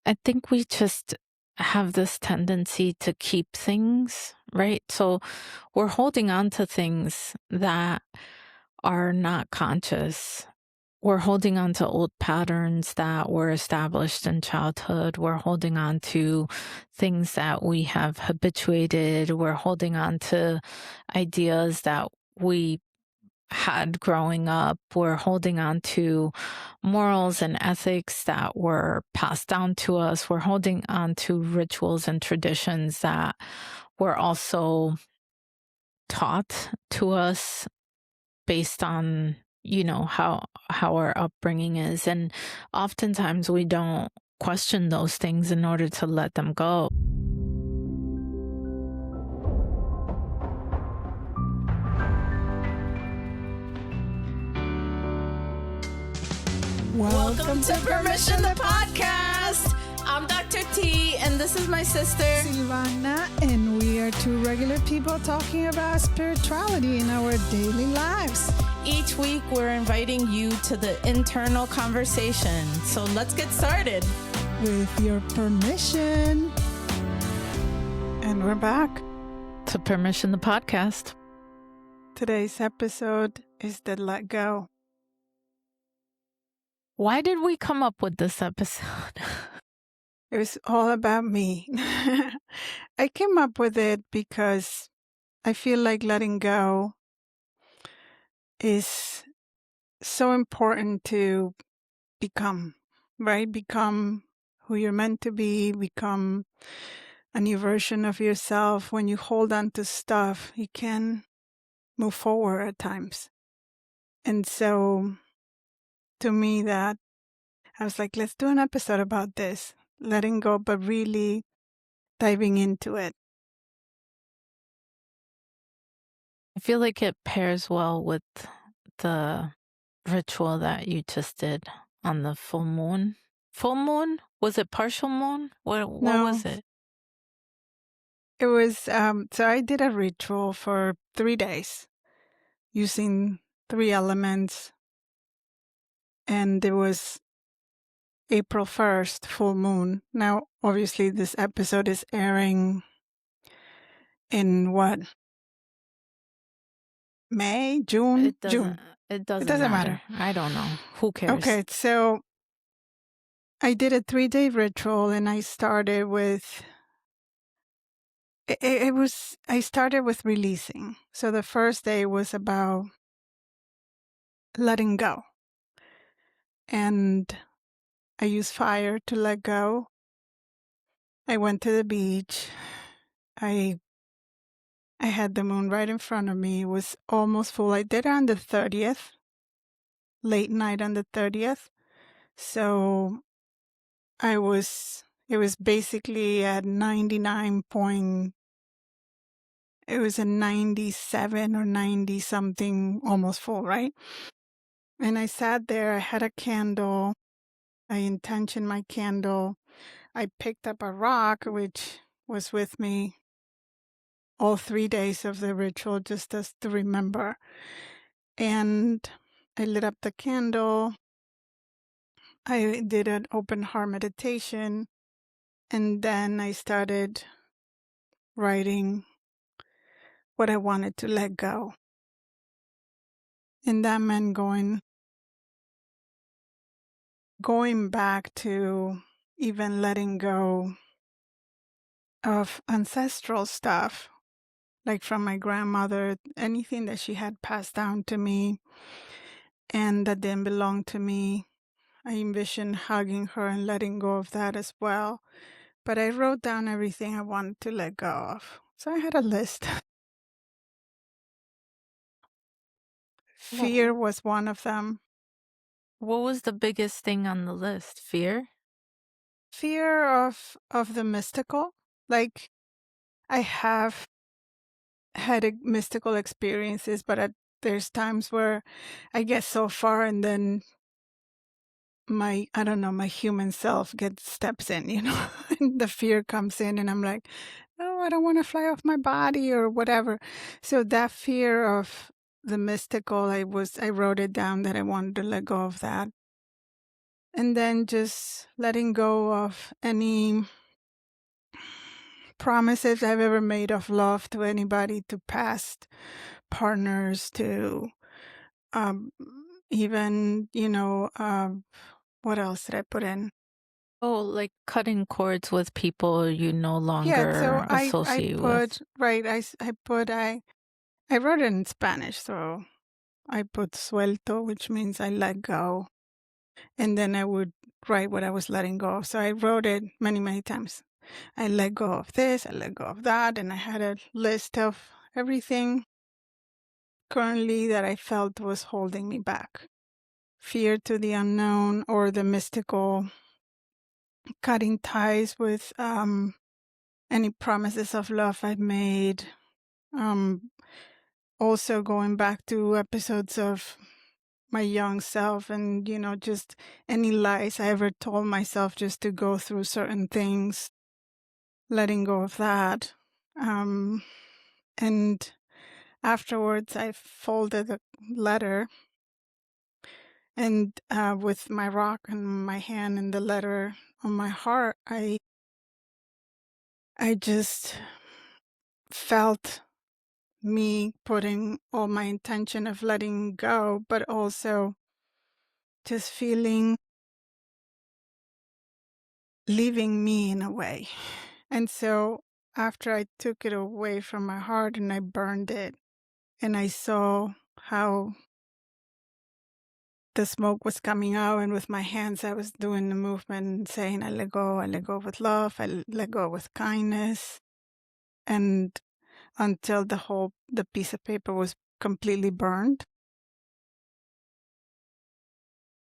I think we just have this tendency to keep things, right? So we're holding on to things that are not conscious. We're holding on to old patterns that were established in childhood. We're holding on to things that we have habituated. We're holding on to ideas that we had growing up. We're holding on to morals and ethics that were passed down to us. We're holding on to rituals and traditions that were also taught to us based on, how our upbringing is. And oftentimes we don't question those things in order to let them go. Welcome to Permission the Podcast. I'm Dr. T, and this is my sister, Silvana, and we are two regular people talking about spirituality in our daily lives. Each week, we're inviting you to the internal conversation. So let's get started. With your permission. And we're back. To Permission the Podcast. Today's episode is the Let Go. Why did we come up with this episode? It was all about me. I came up with it because I feel like letting go is so important to become, right? Become who you're meant to be, become a new version of yourself. When you hold on to stuff, you can move forward at times. And so to me, that I was like, let's do an episode about this, letting go, but really diving into it. I feel like it pairs well with the ritual that you just did on the full moon. Full moon? Was it partial moon? What was it? It was, so I did a ritual for 3 days using 3 elements. And it was April 1st, full moon. Now, obviously, this episode is airing in what? May, June? June. It doesn't matter. I don't know. Who cares? Okay, so I did a 3-day ritual, and I started with I started with releasing. So the first day was about letting go. And I used fire to let go. I went to the beach. I had the moon right in front of me. It was almost full. I did it on the 30th, late night on the 30th. So it was basically at 97 or 90 something, almost full, right? And I sat there, I had a candle, I intentioned my candle. I picked up a rock, which was with me all 3 days of the ritual, just as to remember. And I lit up the candle. I did an open heart meditation. And then I started writing what I wanted to let go. And that meant going back to even letting go of ancestral stuff, like from my grandmother, anything that she had passed down to me and that didn't belong to me. I envisioned hugging her and letting go of that as well. But I wrote down everything I wanted to let go of. So I had a list. Fear was one of them. What was the biggest thing on the list? Fear? Fear of the mystical. Like, I have had mystical experiences, but there's times where I get so far and then my human self steps in, and the fear comes in and I'm like, oh, I don't want to fly off my body or whatever. So that fear of the mystical, I wrote it down that I wanted to let go of that. And then just letting go of any promises I've ever made of love to anybody, to past partners, to um, even, what else did I put in? Oh, like cutting cords with people you no Yeah, so longer I associate with. put, right, I put, I wrote it in Spanish, so I put suelto, which means I let go. And then I would write what I was letting go of. So I wrote it many, many times. I let go of this, I let go of that, and I had a list of everything currently that I felt was holding me back. Fear to the unknown or the mystical, cutting ties with any promises of love I've made. Um, Also going back to episodes of my young self and, just any lies I ever told myself just to go through certain things, letting go of that. And afterwards, I folded the letter and with my rock in my hand and the letter on my heart, I just felt me putting all my intention of letting go, but also just feeling leaving me in a way. And so after I took it away from my heart and I burned it, and I saw how the smoke was coming out, and with my hands I was doing the movement and saying, I let go with love, I let go with kindness. And until the piece of paper was completely burned.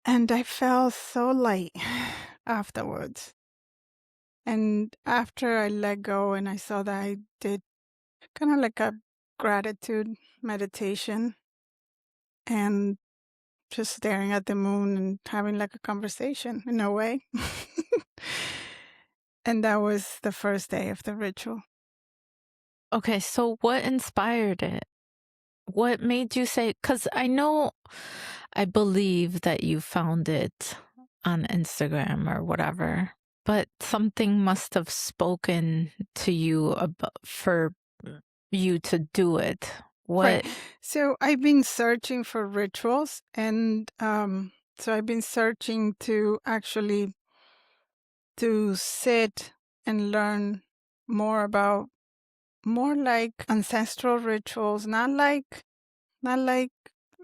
And I felt so light afterwards. And after I let go and I saw that I did kind of like a gratitude meditation and just staring at the moon and having like a conversation in a way. And that was the first day of the ritual. Okay, so what inspired it? What made you say, because I believe that you found it on Instagram or whatever, but something must have spoken to you about, for you to do it. Right. What? So I've been searching for rituals, and so I've been searching to sit and learn more about more like ancestral rituals, not like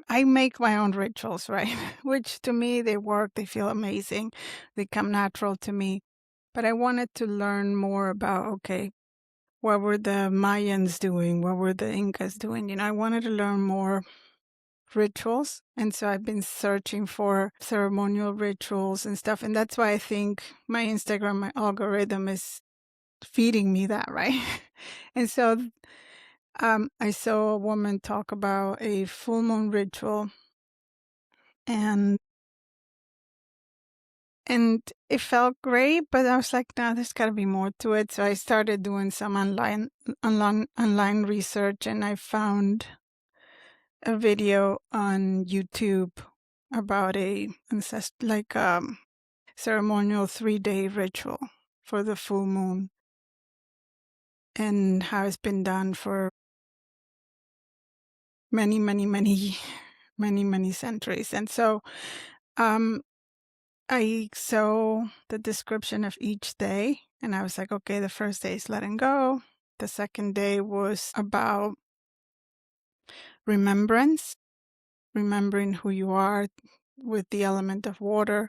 I make my own rituals, right? Which to me they work, they feel amazing, they come natural to me. But I wanted to learn more about, okay, what were the Mayans doing? What were the Incas doing? I wanted to learn more rituals. And so I've been searching for ceremonial rituals and stuff. And that's why I think my Instagram, my algorithm is feeding me that, right? And so I saw a woman talk about a full moon ritual, and it felt great, but I was like, no, there's got to be more to it. So I started doing some online research, and I found a video on YouTube about a ceremonial 3-day ritual for the full moon and how it's been done for many, many, many, many, many centuries. And so I saw the description of each day, and I was like, okay, the first day is letting go. The second day was about remembrance, remembering who you are with the element of water.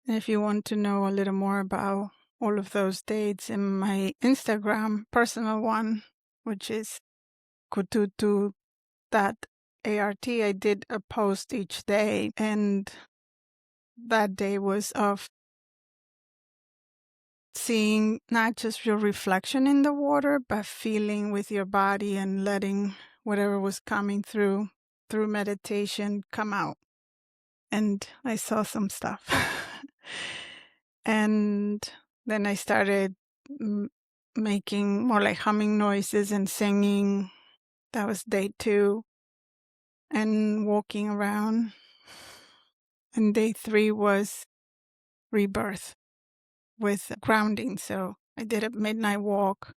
And if you want to know a little more about all of those dates, in my Instagram personal one, which is kututu.art, I did a post each day, and that day was of seeing not just your reflection in the water, but feeling with your body and letting whatever was coming through meditation come out. And I saw some stuff. And then I started making more like humming noises and singing. That was day 2. And walking around And day 3 was rebirth with grounding. So I did a midnight walk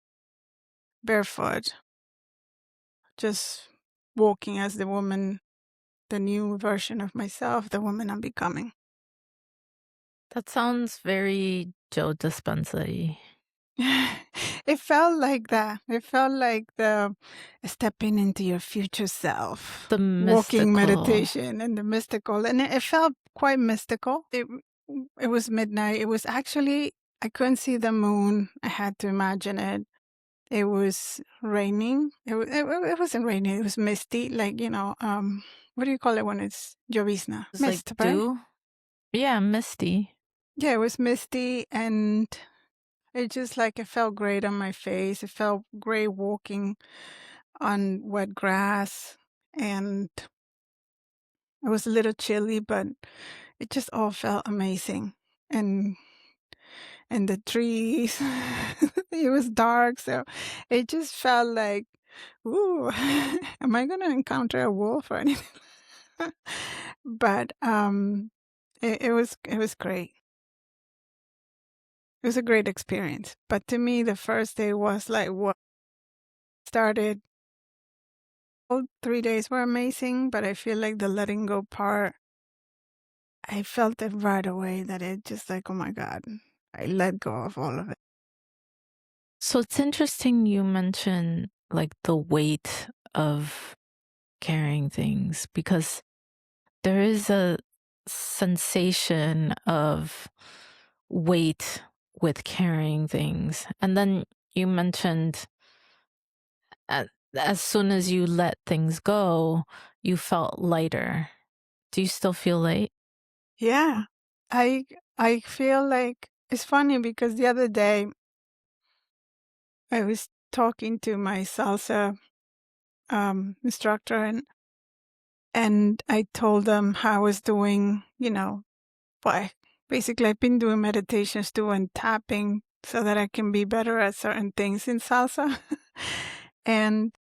barefoot, just walking as the woman, the new version of myself, the woman I'm becoming. That sounds very Joe Dispenza-y. It felt like that. It felt like the stepping into your future self, The walking mystical. meditation and the mystical. And it felt quite mystical. It was midnight. It was actually, I couldn't see the moon. I had to imagine it. It was raining. It wasn't raining. It was misty. Like, what do you call it when it's llovizna? It's like Mist, right? dew. Yeah, misty. Yeah, it was misty, and it just like it felt great on my face. It felt great walking on wet grass, and it was a little chilly, but it just all felt amazing. And the trees, it was dark, so it just felt like, ooh, am I gonna encounter a wolf or anything? But it was great. It was a great experience. But to me, the first day was like what started. All 3 days were amazing, but I feel like the letting go part, I felt it right away that it just like, oh my God, I let go of all of it. So it's interesting you mention like the weight of carrying things because there is a sensation of weight with carrying things. And then you mentioned as soon as you let things go, you felt lighter. Do you still feel light? Yeah. I I feel like it's funny because the other day I was talking to my salsa instructor, and I told them how I was doing, why basically I've been doing meditations too and tapping so that I can be better at certain things in salsa. And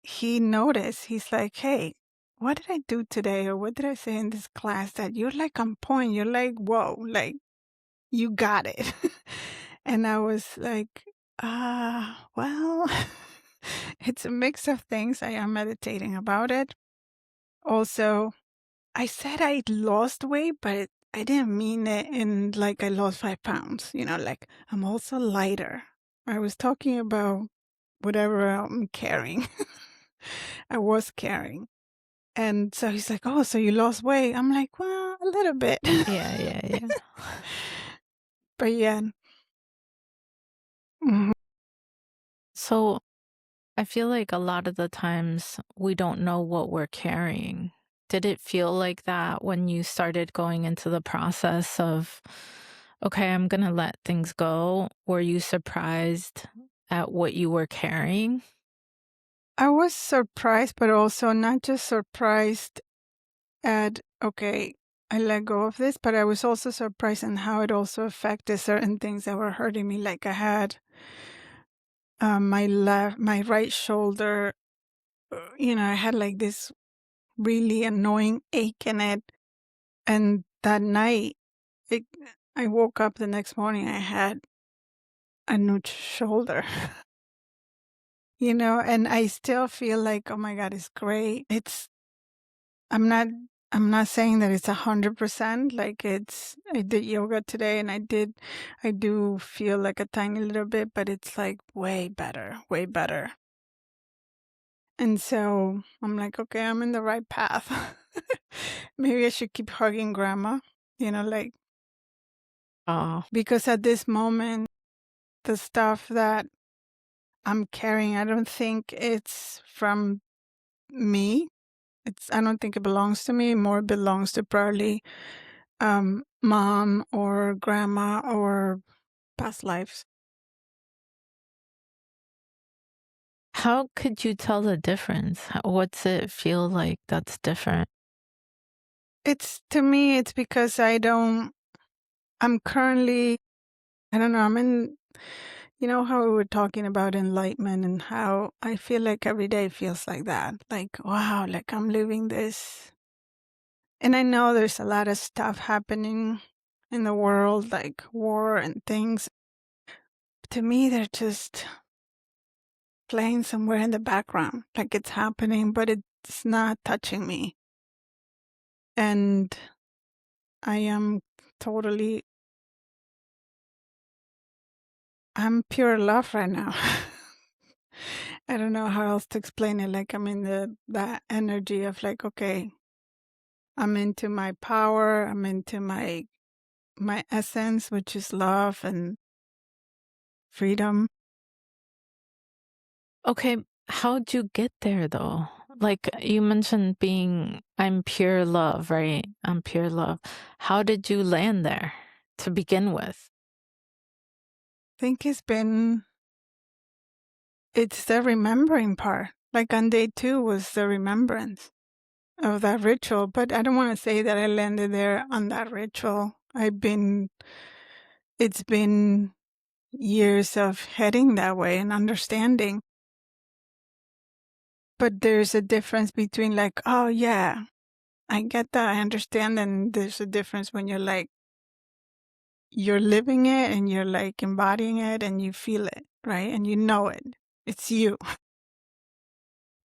he noticed, he's like, hey, what did I do today? Or what did I say in this class that you're like on point? You're like, whoa, like you got it. And I was like, well, it's a mix of things. I am meditating about it. Also, I said I lost weight, but I didn't mean it in like I lost 5 pounds, like I'm also lighter. I was talking about whatever I'm carrying. I was carrying. And so he's like, oh, so you lost weight? I'm like, well, a little bit. Yeah. But yeah. Mhm. So I feel like a lot of the times we don't know what we're carrying. Did it feel like that when you started going into the process of, okay, I'm going to let things go? Were you surprised at what you were carrying? I was surprised, but also not just surprised at, okay, I let go of this, but I was also surprised in how it also affected certain things that were hurting me. Like I had my right shoulder, I had like this really annoying ache in it. And that night, it, I woke up the next morning, I had a new shoulder, and I still feel like, oh my God, it's great. I'm not, I'm not saying that it's 100%. Like I did yoga today and I do feel like a tiny little bit, but it's like way better, way better. And so I'm like, okay, I'm in the right path. Maybe I should keep hugging grandma, like, Oh, because at this moment, the stuff that I'm carrying, I don't think it's from me. I don't think it belongs to me. More belongs to probably mom or grandma or past lives. how could you tell the difference? What's it feel like that's different? To me, it's because I'm currently, I don't know, I'm in, how we were talking about enlightenment and how I feel like every day feels like that. Like, wow, like I'm living this And I know there's a lot of stuff happening in the world, like war and things. To me, they're just playing somewhere in the background, like it's happening, but it's not touching me. And I am totally, I'm pure love right now. I don't know how else to explain it. Like I'm in that energy of like, okay, I'm into my power. I'm into my essence, which is love and freedom. Okay, how'd you get there though? Like you mentioned being, I'm pure love, right? I'm pure love. How did you land there to begin with? I think it's the remembering part. Like on day 2 was the remembrance of that ritual, but I don't want to say that I landed there on that ritual. It's been years of heading that way and understanding. But there's a difference between like, oh yeah, I get that, I understand, and there's a difference when you're like, you're living it and you're like embodying it and you feel it, right? And you know it. It's you.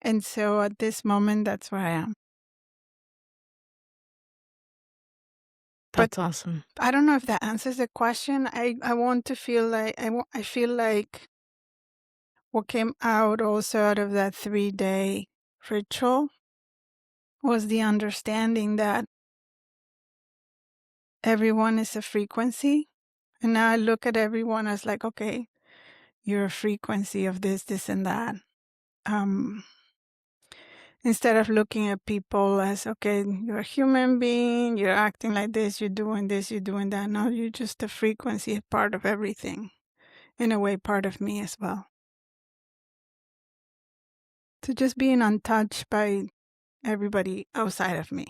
And so at this moment, that's where I am. But That's awesome. I don't know if that answers the question. I want to feel like I feel like what came out also out of that 3-day ritual was the understanding that everyone is a frequency. And now I look at everyone as like, okay, you're a frequency of this, and that. Um, Instead of looking at people as, okay, you're a human being, you're acting like this, you're doing that. No, you're just a frequency, a part of everything. In a way, part of me as well. So just being untouched by everybody outside of me,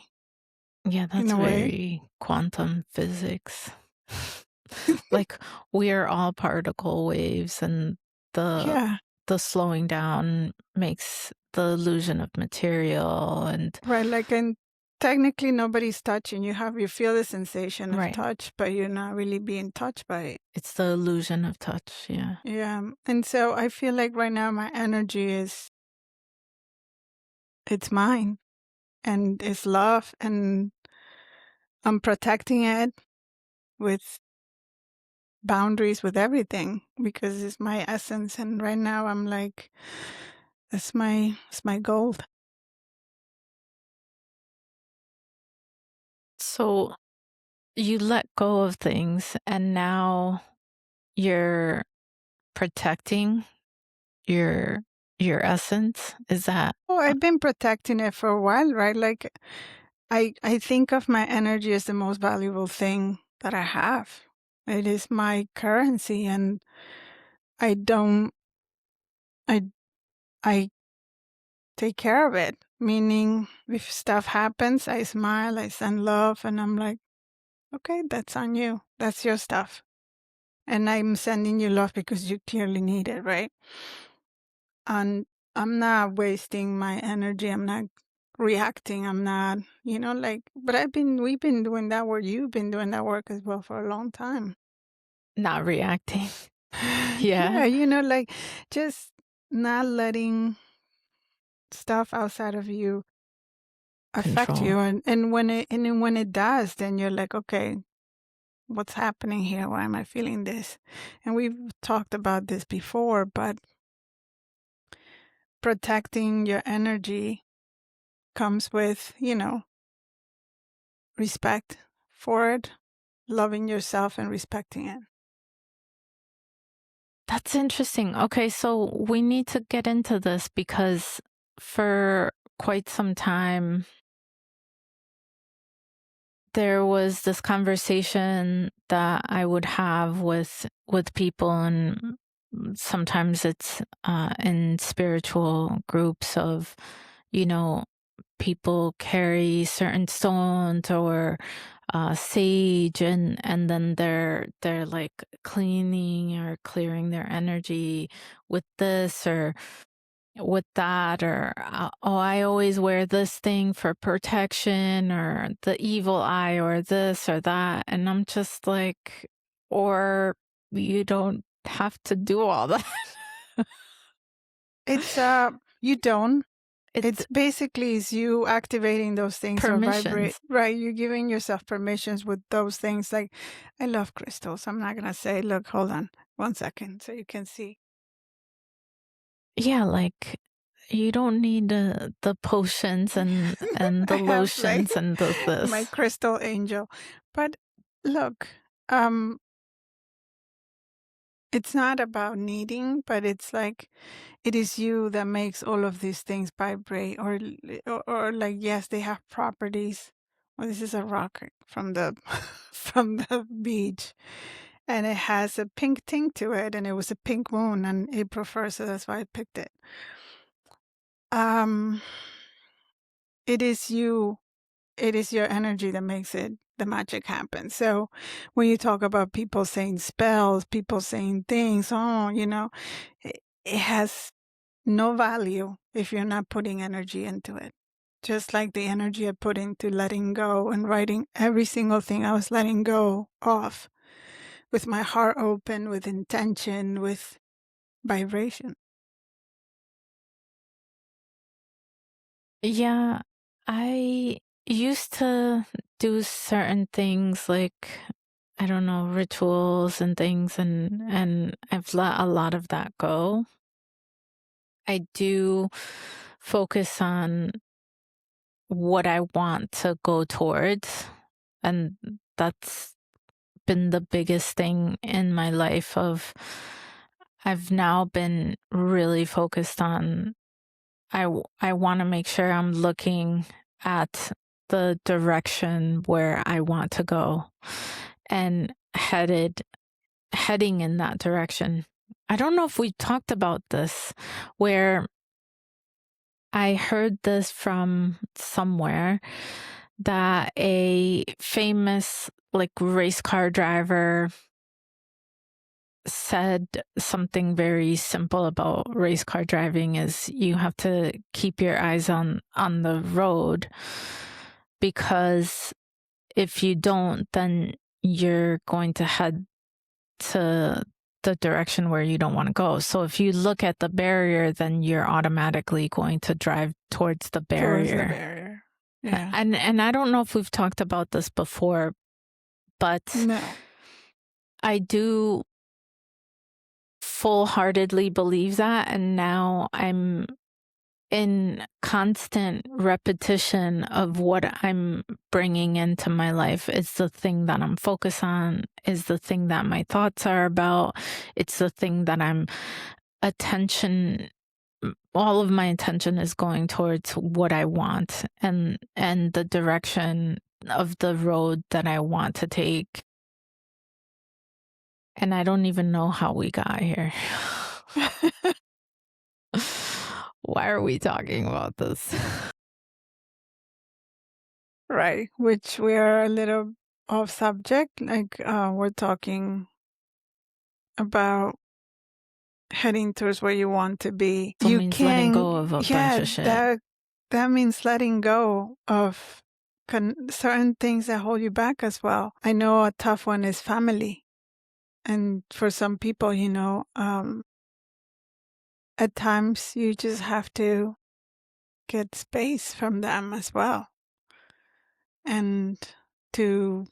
Yeah, in that's a way. very quantum physics. Like we are all particle waves and the Yeah, the slowing down makes the illusion of material and right. Like, and technically nobody's touching. You feel the sensation of right. touch, but you're not really being touched by it. It's the illusion of touch, yeah. Yeah. And so I feel like right now my energy it's mine and it's love, and I'm protecting it with boundaries, with everything, because it's my essence. And right now I'm like, it's my gold. So you let go of things and now you're protecting your your essence. Is that Oh, I've been protecting it for a while, right? Like I think of my energy as the most valuable thing that I have. It is my currency, and I don't I I take care of it. Meaning if stuff happens, I smile, I send love, and I'm like, okay, that's on you. That's your stuff. And I'm sending you love because you clearly need it, right? And I'm not wasting my energy. I'm not reacting. I'm not, like, but we've been doing that work. You've been doing that work as well for a long time. not reacting? Yeah, Yeah. like just not letting stuff outside of you affect Control. you. And when it does, then you're like, okay, what's happening here? Why am I feeling this? And we've talked about this before, but protecting your energy comes with, respect for it, loving yourself and respecting it. That's interesting. Okay, so we need to get into this because for quite some time there was this conversation that I would have with people, and sometimes it's in spiritual groups of, you know, people carry certain stones or sage, and then they're like cleaning or clearing their energy with this, or with that, or oh, I always wear this thing for protection, or the evil eye, or this or that. And I'm just like, or you don't have to do all that. It's you don't. It's It's basically is you activating those things or vibrate, permissions. right? You're giving yourself permissions with those things. Like, I love crystals. I'm not gonna say, look, hold on 1 second, so you can see. Yeah, like you don't need the potions and I the have like lotions and the my this. crystal angel, but look, um, it's not about needing, but it's like it is you that makes all of these things vibrate, or like, yes, they have properties. Well, this is a rock from the from the beach, and it has a pink tint to it, and it was a pink moon on April 1st, so that's why I picked it. Um, it is you. It is your energy that makes it the magic happen. So when you talk about people saying spells, people saying things, oh, it has no value if you're not putting energy into it. Just like the energy I put into letting go and writing every single thing I was letting go of with my heart open, with intention, with vibration. Yeah, I used to do certain things like, I don't know, rituals and things, and I've let a lot of that go. I do focus on what I want to go towards, and that's been the biggest thing in my life. Of I've now been really focused on, I want to make sure I'm looking at the direction where I want to go and heading in that direction. I don't know if we talked about this, where I heard this from somewhere, that a famous like race car driver said something very simple about race car driving: is you have to keep your eyes on the road, because if you don't, then you're going to head to the direction where you don't want to go. So if you look at the barrier, then you're automatically going to drive towards the Towards the barrier. barrier. Yeah. And I don't know if we've talked about this before, but No. I do full-heartedly believe that, and now I'm in constant repetition of what I'm bringing into my life. It's the thing that I'm focused on, is the thing that my thoughts are about. It's the thing that all of my attention is going towards what I want, and the direction of the road that I want to take. And I don't even know how we got here. Why are we talking about this? Right. Which we are a little off subject. Like, we're talking about heading towards where you want to be. So it You means letting go can, of a bunch yeah, of shit. that means letting go of certain things that hold you back as well. I know a tough one is family. And for some people, at times you just have to get space from them as well. And to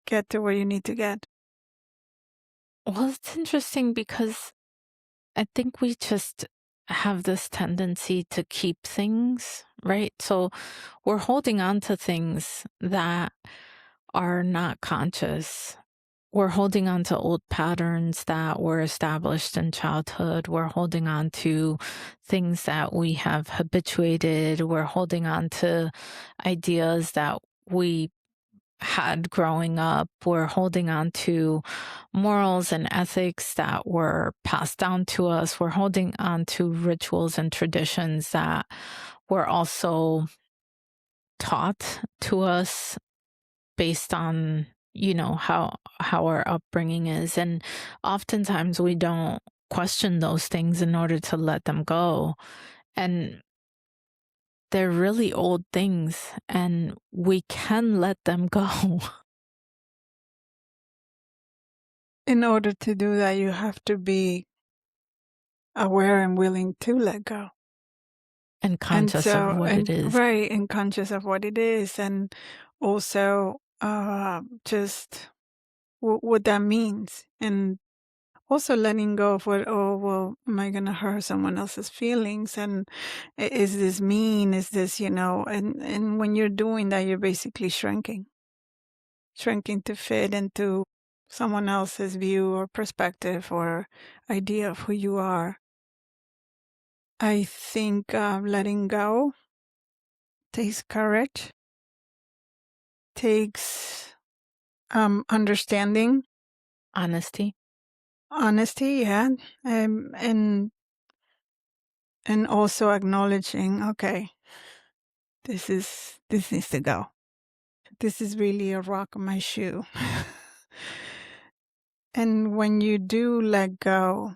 get to where you need to get. Well, it's interesting because I think we just have this tendency to keep things, right? So we're holding on to things that are not conscious. We're holding on to old patterns that were established in childhood. We're holding on to things that we have habituated. We're holding on to ideas that we had growing up. We're holding on to morals and ethics that were passed down to us. We're holding on to rituals and traditions that were also taught to us based on, how our upbringing is. And oftentimes we don't question those things in order to let them go. And they're really old things, and we can let them go. In order to do that, you have to be aware and willing to let go. And conscious of what it is. Right, and conscious of what it is, and also just what that means, and also letting go of what, oh, well, am I going to hurt someone else's feelings? And is this mean? Is this, and when you're doing that, you're basically shrinking to fit into someone else's view or perspective or idea of who you are. I think letting go takes courage, takes understanding, Honesty. yeah, and also acknowledging, okay, this needs to go. This is really a rock on my shoe. And when you do let go,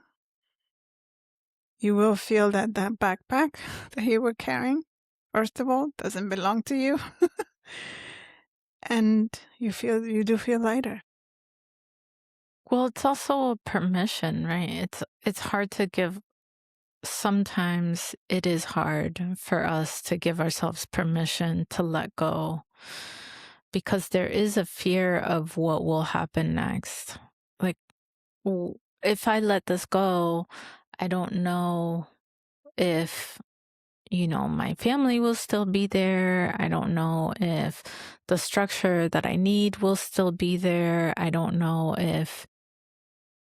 you will feel that backpack that you were carrying, first of all, doesn't belong to you. And you do feel lighter. Well, it's also a permission, right? It's hard to give. Sometimes it is hard for us to give ourselves permission to let go, because there is a fear of what will happen next. Like, if I let this go, I don't know if, my family will still be there. I don't know if the structure that I need will still be there. I don't know if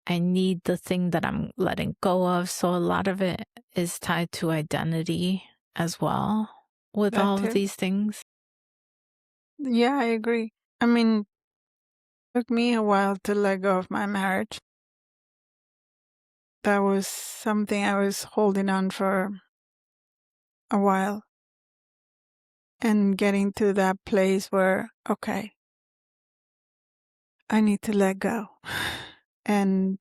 I need the thing that I'm letting go of. So a lot of it is tied to identity as well with That all of too. these things. Yeah, I agree. I mean, it took me a while to let go of my marriage. That was something I was holding on for a while. And getting to that place where, okay, I need to let go. And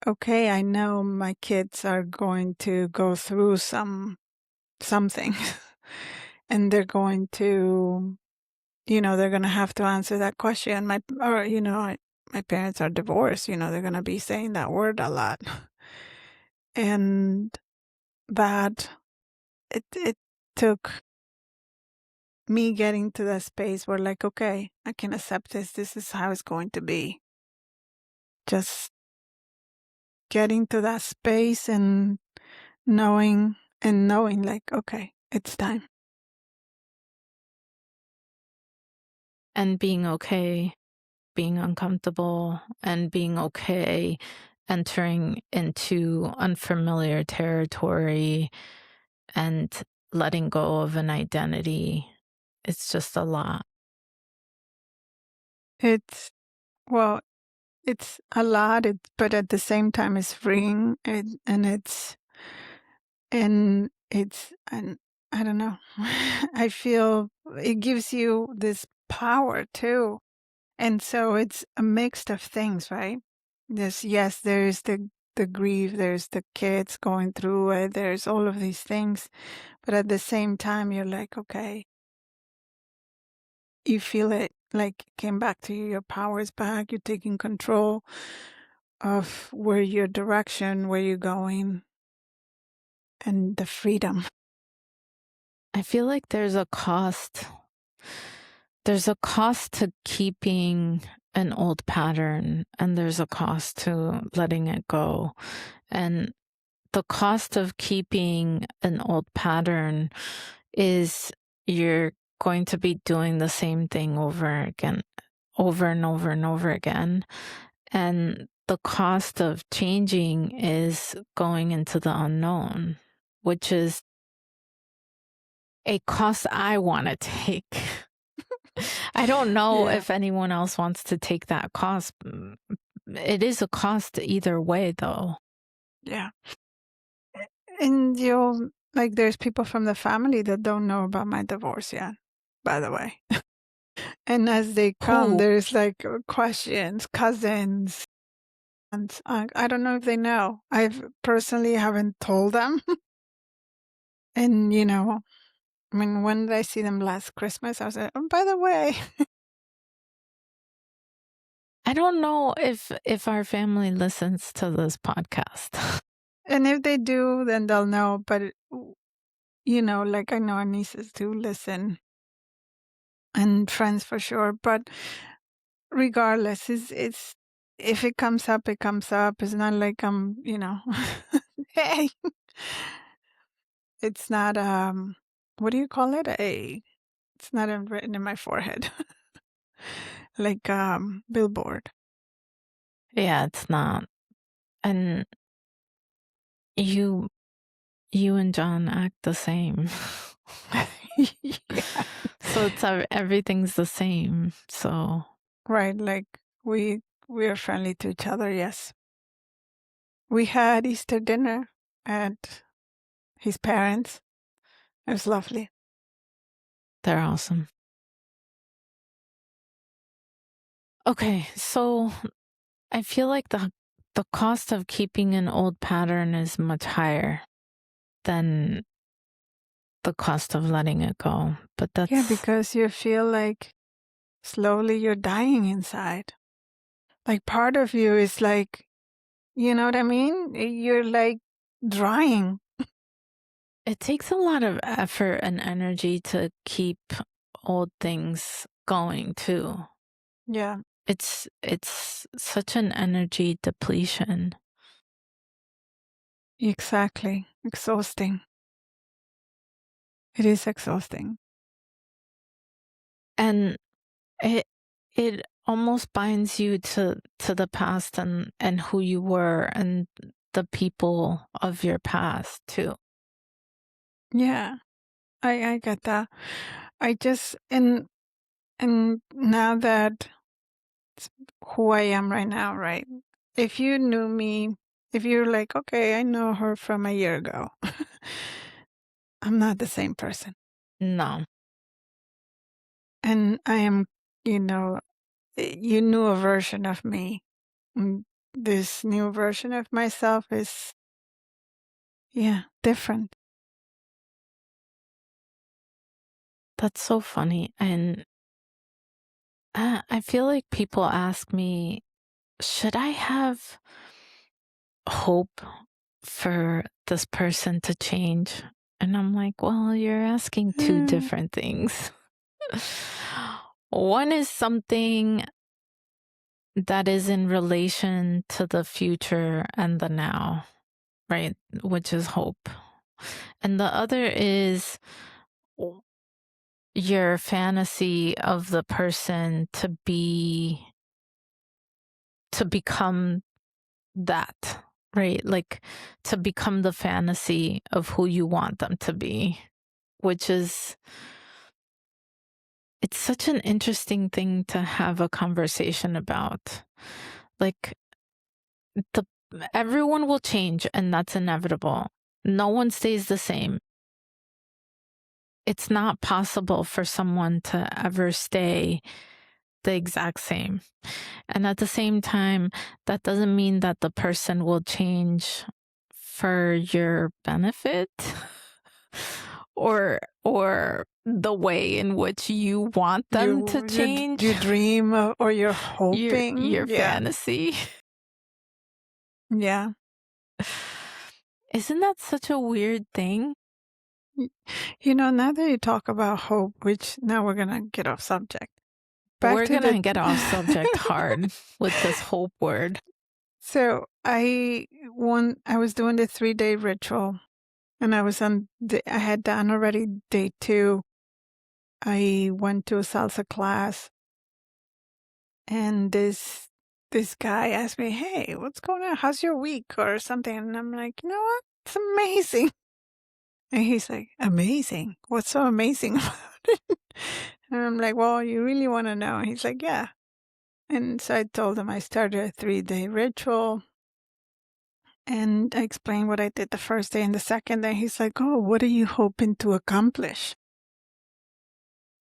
okay, I know my kids are going to go through something and they're going to, they're going to have to answer that question. My parents are divorced, they're going to be saying that word a lot. And that it took me getting to that space where, like, okay, I can accept this. This is how it's going to be. Just getting to that space and knowing like, okay, it's time. And being okay, being uncomfortable, and being okay entering into unfamiliar territory and letting go of an identity. It's just a lot. It's, well, it's a lot, but at the same time, it's freeing, and I don't know. I feel it gives you this power too. And so it's a mix of things, right? Yes, there's the grief, there's the kids going through it, there's all of these things. But at the same time, you're like, okay, you feel it like it came back to you, your power's back, you're taking control of where your direction, where you're going, and the freedom. I feel like there's a cost. There's a cost to keeping an old pattern, and there's a cost to letting it go. And the cost of keeping an old pattern is you're going to be doing the same thing over again, over and over and over again. And the cost of changing is going into the unknown, which is a cost I want to take. I don't know if anyone else wants to take that cost. It is a cost either way, though. Yeah. And there's people from the family that don't know about my divorce yet, by the way. And as they come, there's like questions, cousins, And I don't know if they know. I've personally haven't told them. And, I mean, when did I see them last Christmas? I was like, oh, by the way. I don't know if our family listens to this podcast. And if they do, then they'll know. But, like I know our nieces do listen. And friends for sure. But regardless, it's if it comes up, it comes up. It's not like I'm, hey. It's not what do you call it? It's not written in my forehead. Like billboard. Yeah, it's not. And you and John act the same. Yeah. So it's everything's the same. So Right, like we're friendly to each other, yes. We had Easter dinner at his parents'. It was lovely. they're awesome. Okay, so I feel like the cost of keeping an old pattern is much higher than the cost of letting it go. But Yeah, that's because you feel like slowly you're dying inside. Like part of you is like, you know what I mean? You're like drying. it takes a lot of effort and energy to keep old things going too. Yeah, It's such an energy depletion. exactly. Exhausting. It is exhausting. And it almost binds you to the past and who you were and the people of your past too. Yeah, I get that. I just and now that it's who I am right now, right? If you knew me, if you're like, okay, I know her from a year ago, I'm not the same person. No. And I am, you knew a version of me. And this new version of myself is, yeah, different. That's so funny. And I feel like people ask me, should I have hope for this person to change? And I'm like, well, you're asking two Mm, different things. One is something that is in relation to the future and the now, right? Which is hope. And the other is your fantasy of the person to become that, right? Like to become the fantasy of who you want them to be, which is, it's such an interesting thing to have a conversation about. Like the everyone will change and that's inevitable. No one stays the same. It's not possible for someone to ever stay the exact same. And at the same time, that doesn't mean that the person will change for your benefit or the way in which you want them to change. you dream or you're hoping. Your Yeah. fantasy. Yeah. Isn't that such a weird thing? Now that you talk about hope, which now we're going to get off subject. We're going to get off subject hard with this hope word. So I was doing the 3-day ritual and I had done already day 2. I went to a salsa class and this guy asked me, hey, what's going on? How's your week or something? And I'm like, you know what? It's amazing. And he's like, amazing? What's so amazing about it? And I'm like, well, you really want to know? And he's like, yeah. And so I told him I started a 3-day ritual. And I explained what I did the first day and the second day. He's like, oh, what are you hoping to accomplish?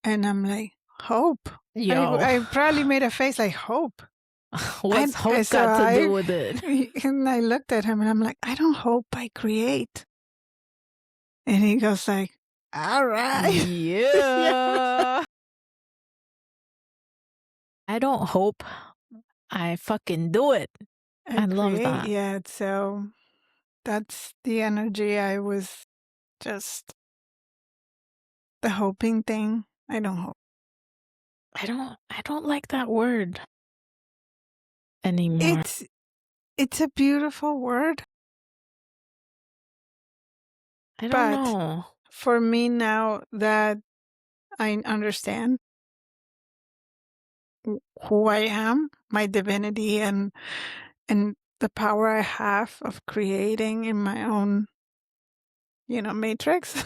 And I'm like, hope. Yo. I probably made a face like, hope. What's hope so got to do with it? And I looked at him and I'm like, I don't hope, I create. And he goes like, all right. Yeah. I don't hope, I fucking do it. I love create. that. Yeah. So that's the energy. I was just the hoping thing. I don't hope. I don't like that word anymore. It's a beautiful word. I don't But know. for me now that I understand who I am, my divinity, and the power I have of creating in my own, matrix,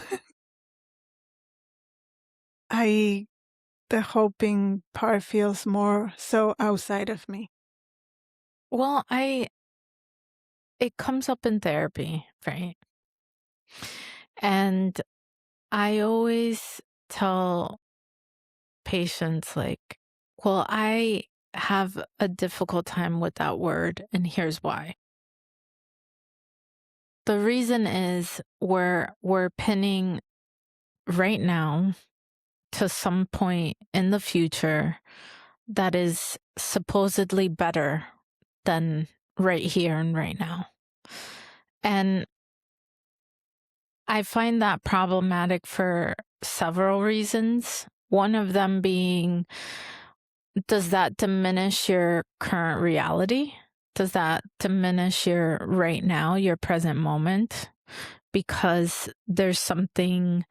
the hoping part feels more so outside of me. Well, it comes up in therapy, right? And I always tell patients, like, well, I have a difficult time with that word, and here's why. The reason is we're pinning right now to some point in the future that is supposedly better than right here and right now. And I find that problematic for several reasons. One of them being, does that diminish your current reality? Does that diminish your right now, your present moment? Because there's something,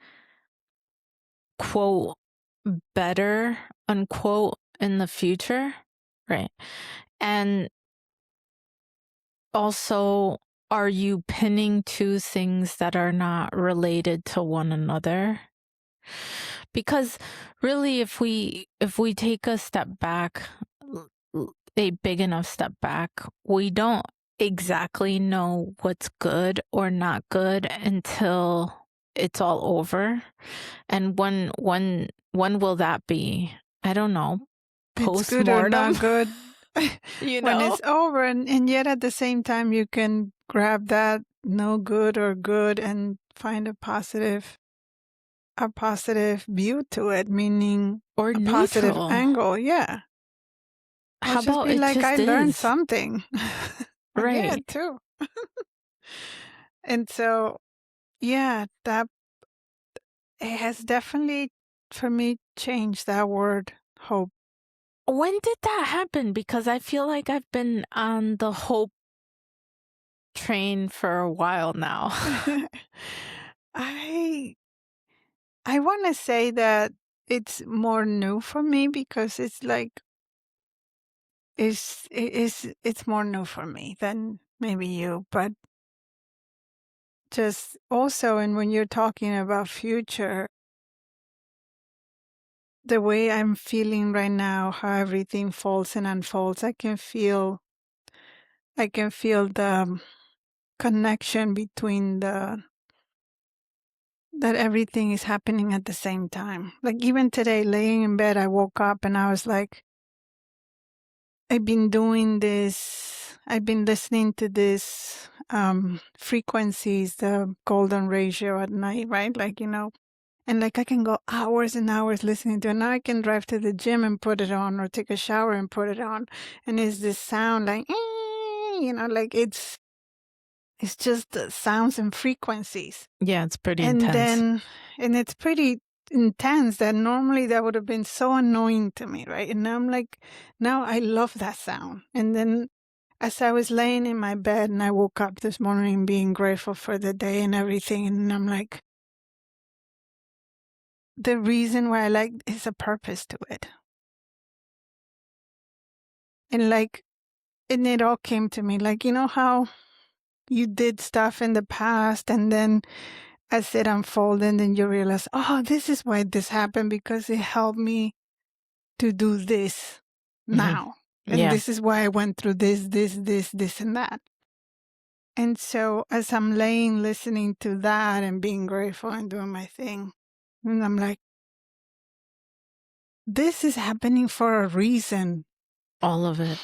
quote, better, unquote, in the future, right? And also, are you pinning two things that are not related to one another? Because really, if we take a step back, a big enough step back, we don't exactly know what's good or not good until it's all over. And when will that be? I don't know. It's good or not good. You When know? it's over, and yet at the same time you can grab that no good or good and find a positive view to it, meaning Or a positive neutral. angle. Yeah. I'll How just about be it like, just I learned is? something. Right. Yeah, too. And so, yeah, that it has definitely, for me, changed that word, hope. When did that happen? Because I feel like I've been on the hope train for a while now. I want to say that it's more new for me because it's like it's more new for me than maybe you, but just also, and when you're talking about future, the way I'm feeling right now, how everything folds and unfolds, I can feel the connection between that everything is happening at the same time. Like even today, laying in bed, I woke up and I was like, I've been doing this, I've been listening to this frequencies, the golden ratio at night, right? Like, and like I can go hours and hours listening to it. Now I can drive to the gym and put it on or take a shower and put it on. And it's this sound like, like it's just the sounds and frequencies. Yeah, it's pretty And intense. and it's pretty intense that normally that would have been so annoying to me, right? And now I'm like, now I love that sound. And then as I was laying in my bed and I woke up this morning being grateful for the day and everything, and I'm like, the reason why I like is a purpose to it. And like, and it all came to me, like, how you did stuff in the past and then as it unfolded, and then you realize, oh, this is why this happened because it helped me to do this now. And Yeah. this is why I went through this, and that. And so as I'm laying, listening to that and being grateful and doing my thing, and I'm like, this is happening for a reason. All of it.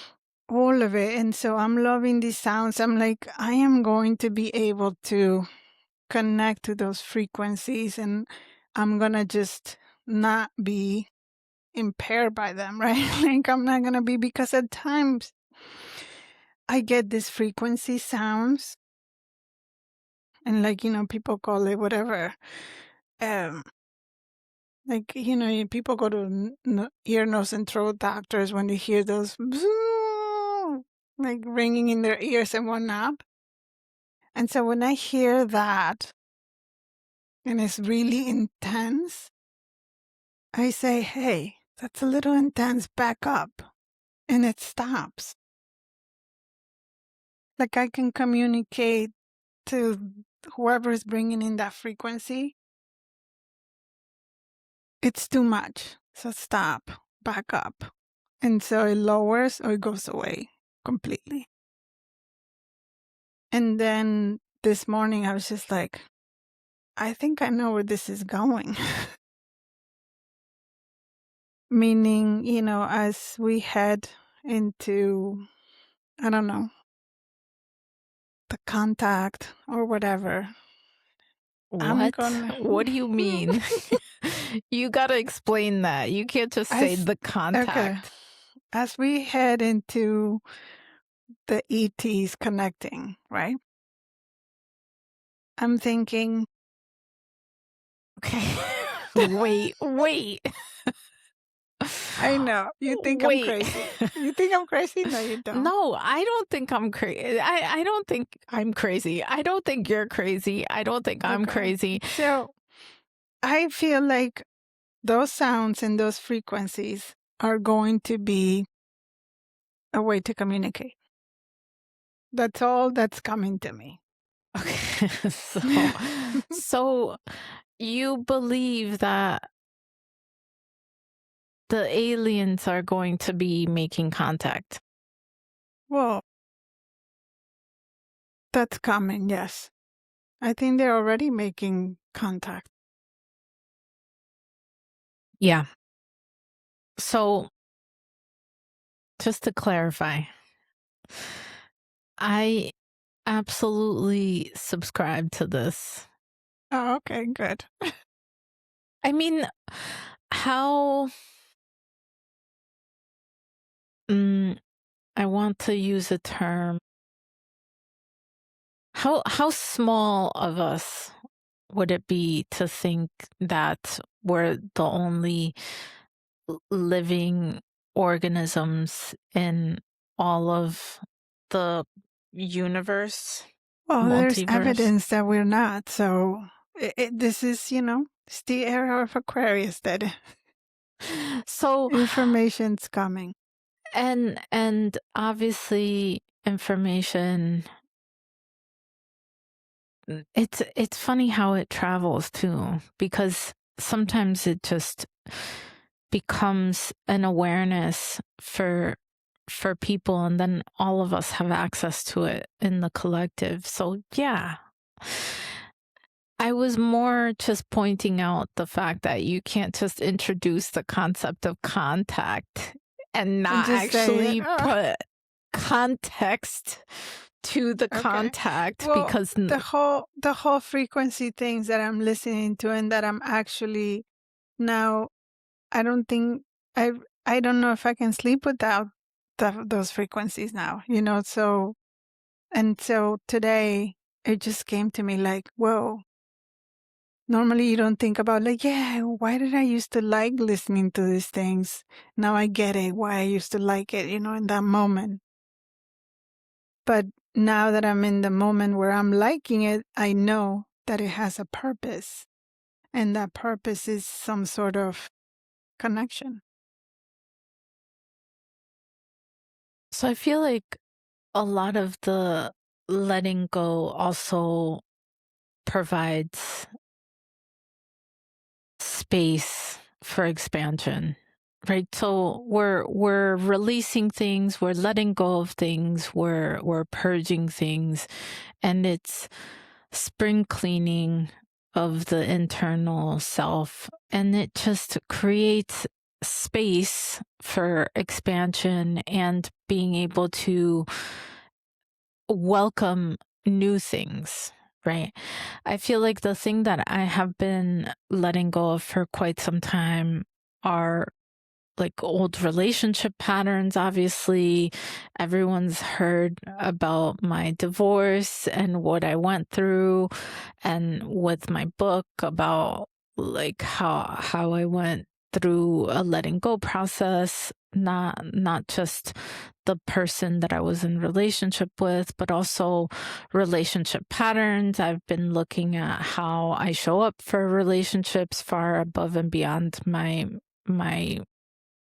all of it. And so I'm loving these sounds. I'm like, I am going to be able to connect to those frequencies, and I'm going to just not be impaired by them, right? Like I'm not going to be, because at times I get these frequency sounds, and like, people call it whatever. Like, people go to ear, nose, and throat doctors when they hear those like ringing in their ears and whatnot. And so when I hear that and it's really intense, I say, hey, that's a little intense, back up. And it stops. Like I can communicate to whoever is bringing in that frequency. It's too much. So stop, back up. And so it lowers or it goes away completely. And then this morning I was just like, I think I know where this is going. Meaning, as we head into, I don't know, the contact or whatever, I'm What? gonna. What do you mean? You gotta explain that. You can't just say the Okay. contact. As we head into the ETs connecting, right? I'm thinking, Okay. Wait. I know, you think I'm crazy. You think I'm crazy? No, you don't. No, I don't think I'm crazy. I don't think I'm crazy. I don't think you're crazy. I don't think I'm Okay. crazy. So I feel like those sounds and those frequencies are going to be a way to communicate. That's all that's coming to me. Okay. So you believe that the aliens are going to be making contact? Well, that's coming, yes. I think they're already making contact. Yeah. So just to clarify, I absolutely subscribe to this. Oh, okay, good. I mean, how I want to use a term. How small of us would it be to think that we're the only living organisms in all of the universe? Well, there's Multiverse. evidence that we're not. So this is, it's the era of Aquarius that So information's coming. and obviously information, it's funny how it travels too, because sometimes it just becomes an awareness for people, and then all of us have access to it in the collective. So yeah, I was more just pointing out the fact that you can't just introduce the concept of contact and not just say actually it. put context to the contact. Well, because the whole frequency things that I'm listening to and that I'm actually now, I don't think I don't know if I can sleep without those frequencies now, so today it just came to me like, whoa. Normally you don't think about like, yeah, why did I used to like listening to these things? Now I get it, why I used to like it, in that moment. But now that I'm in the moment where I'm liking it, I know that it has a purpose. And that purpose is some sort of connection. So I feel like a lot of the letting go also provides space for expansion, right? So we're releasing things, we're letting go of things, we're purging things, and it's spring cleaning of the internal self, and it just creates space for expansion and being able to welcome new things, right? I feel like the thing that I have been letting go of for quite some time are like old relationship patterns. Obviously, everyone's heard about my divorce and what I went through, and with my book about like how I went through a letting go process, not just the person that I was in relationship with, but also relationship patterns. I've been looking at how I show up for relationships far above and beyond my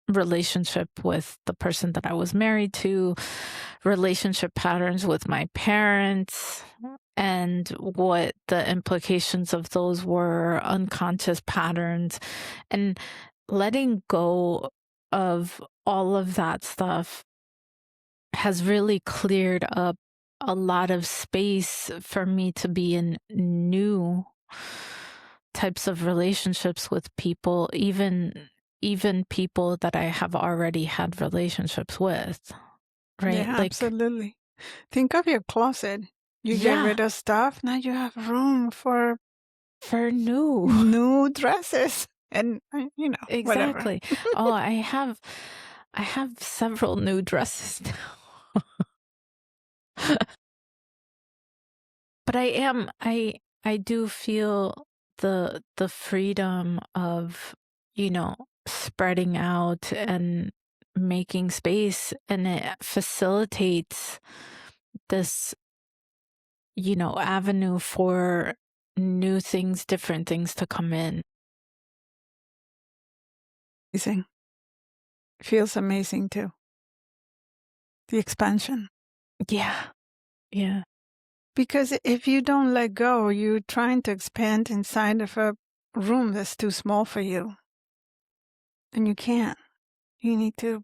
relationship with the person that I was married to, relationship patterns with my parents, and what the implications of those were, unconscious patterns, and letting go of all of that stuff has really cleared up a lot of space for me to be in new types of relationships with people, even people that I have already had relationships with, right? Yeah, Like, absolutely. Think of your closet. You get yeah, rid of stuff, now you have room for for new. new dresses and, whatever. Exactly. Oh, I have several new dresses now. But I do feel the freedom of, spreading out and making space, and it facilitates this, avenue for new things, different things to come in. Amazing. Feels amazing too. The expansion. Yeah. Yeah. Because if you don't let go, you're trying to expand inside of a room that's too small for you. And you can't. You need to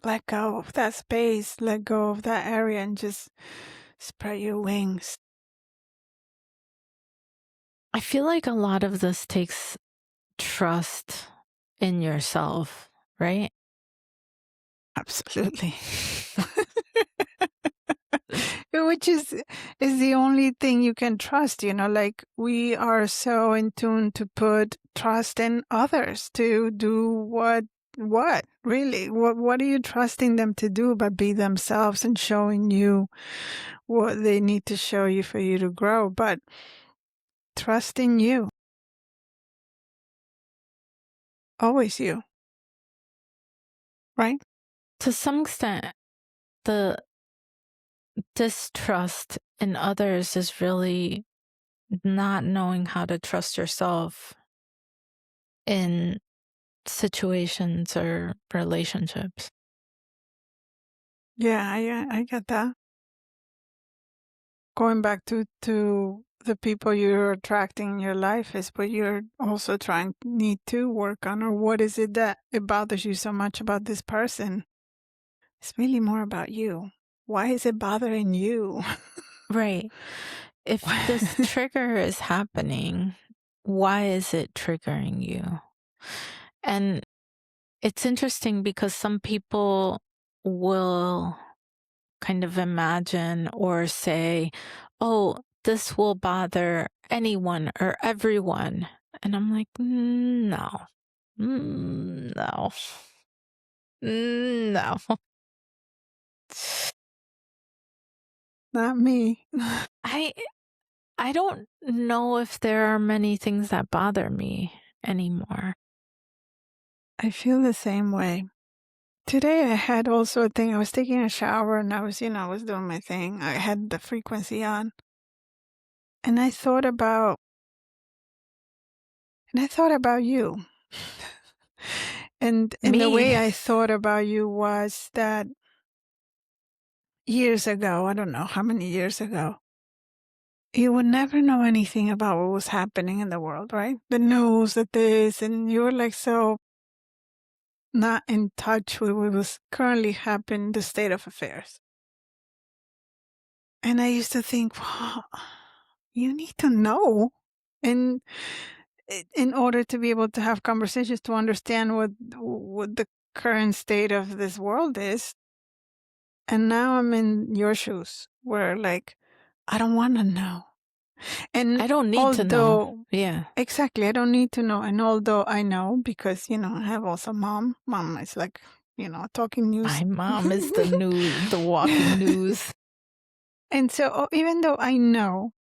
let go of that space, let go of that area, and just spread your wings. I feel like a lot of this takes trust in yourself, right? Absolutely. Which is the only thing you can trust, like we are so in tune to put trust in others to do what really what are you trusting them to do but be themselves and showing you what they need to show you for you to grow, but trust in you, always you, right? To some extent, the distrust in others is really not knowing how to trust yourself in situations or relationships. Yeah, I get that. Going back to the people you're attracting in your life is what you're also need to work on, or what is it that it bothers you so much about this person? It's really more about you. Why is it bothering you? Right. If this trigger is happening, why is it triggering you? And it's interesting because some people will kind of imagine or say, oh, this will bother anyone or everyone. And I'm like, no, no, no. Not me. I I don't know if there are many things that bother me anymore. I feel the same way. Today I had also a thing. I was taking a shower and I was doing my thing. I had the frequency on. And I thought about you. And the Me. way I thought about you was that years ago, I don't know how many years ago, you would never know anything about what was happening in the world, right? The news, the this, and you were like so not in touch with what was currently happening, the state of affairs. And I used to think, wow, you need to know. And in order to be able to have conversations, to understand what the current state of this world is. And now I'm in your shoes where like, I don't want to know. And I don't need to know. although, Yeah. exactly, I don't need to know. And although I know, because, I have also mom is like, talking news. My mom is the news, the walking news. And so even though I know,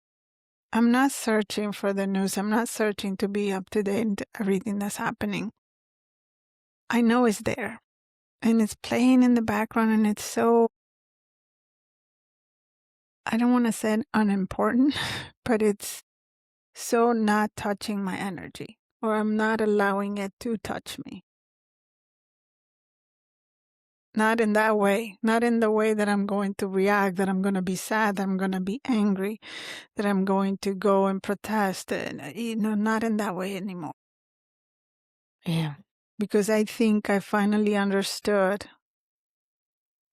I'm not searching for the news. I'm not searching to be up to date with everything that's happening. I know it's there. And it's playing in the background, and it's so, I don't want to say unimportant, but it's so not touching my energy, or I'm not allowing it to touch me. Not in that way, not in the way that I'm going to react, that I'm going to be sad, that I'm going to be angry, that I'm going to go and protest, not in that way anymore. Yeah. Because I think I finally understood